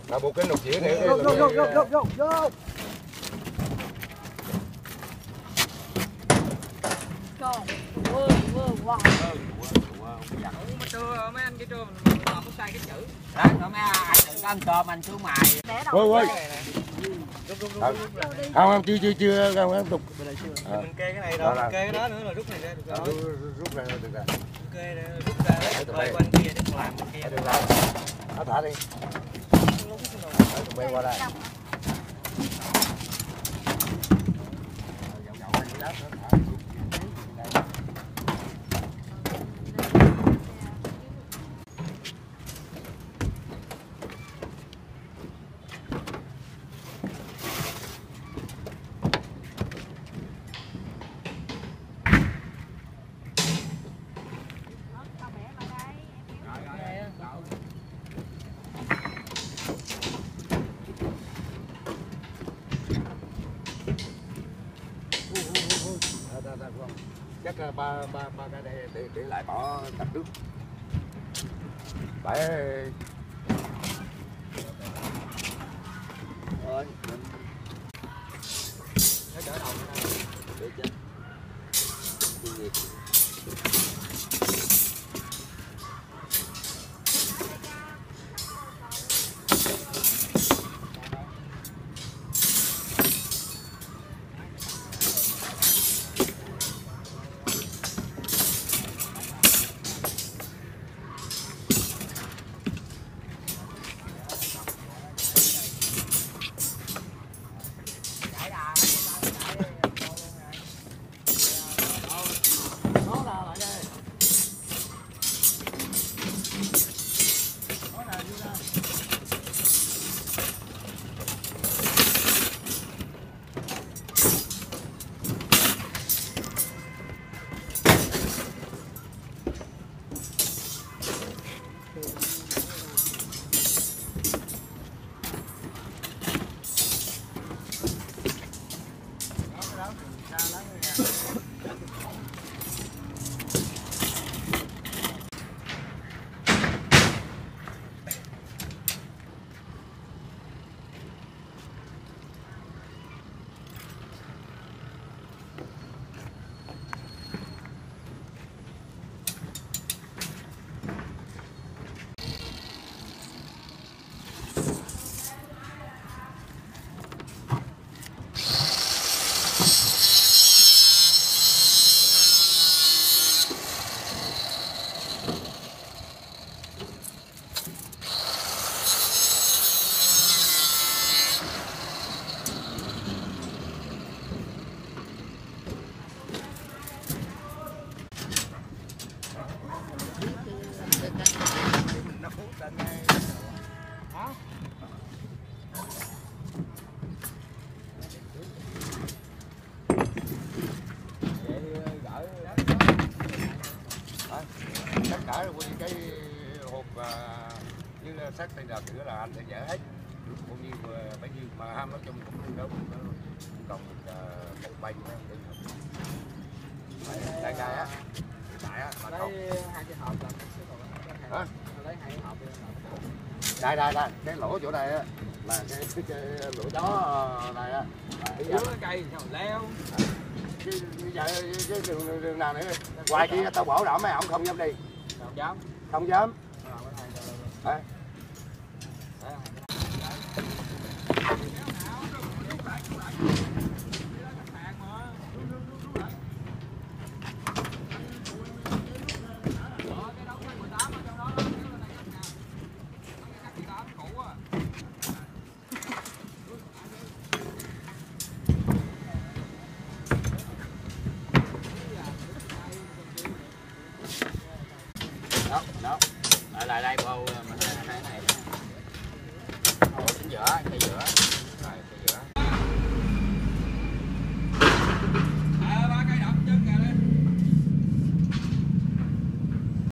Là buộc cái nục dĩa này. Vô. Wow. Trưa mấy anh kia trưa mình làm có sai cái chữ. Đấy, rồi mấy anh đừng có ăn cơm anh xuống mày. Ôi. Không, chưa không tục. Mình kê cái này rồi, mình kê cái đó nữa rồi rút này ra được rồi. Rút ra được rồi. Kê rút ra quay bên kia để làm bên kia. Được rồi. Nó thả đi. Tụi bay qua đây. Chắc ba cái đây để lại bỏ tập nước. Phải rồi. Nó chở đầu nữa đây. Được chứ. Tất cả rồi cái hộp với xác tay đợt nữa là anh sẽ dỡ hết, cũng như bấy nhiêu mà ham nói chung cũng tương đối còn một bay đại cài á, đại á mà không lấy 2 cái hộp là lấy 2 hộp đây cái lỗ chỗ đây á là cái lỗ chó này á, dưới cái cây sao leo cái đường nào nữa ngoài kia tao bỏ đỏ mấy ổng không dám đi, không dám. Đấy. Đó. Lại đây bô mình hai này. Ổ chính giữa, cây giữa.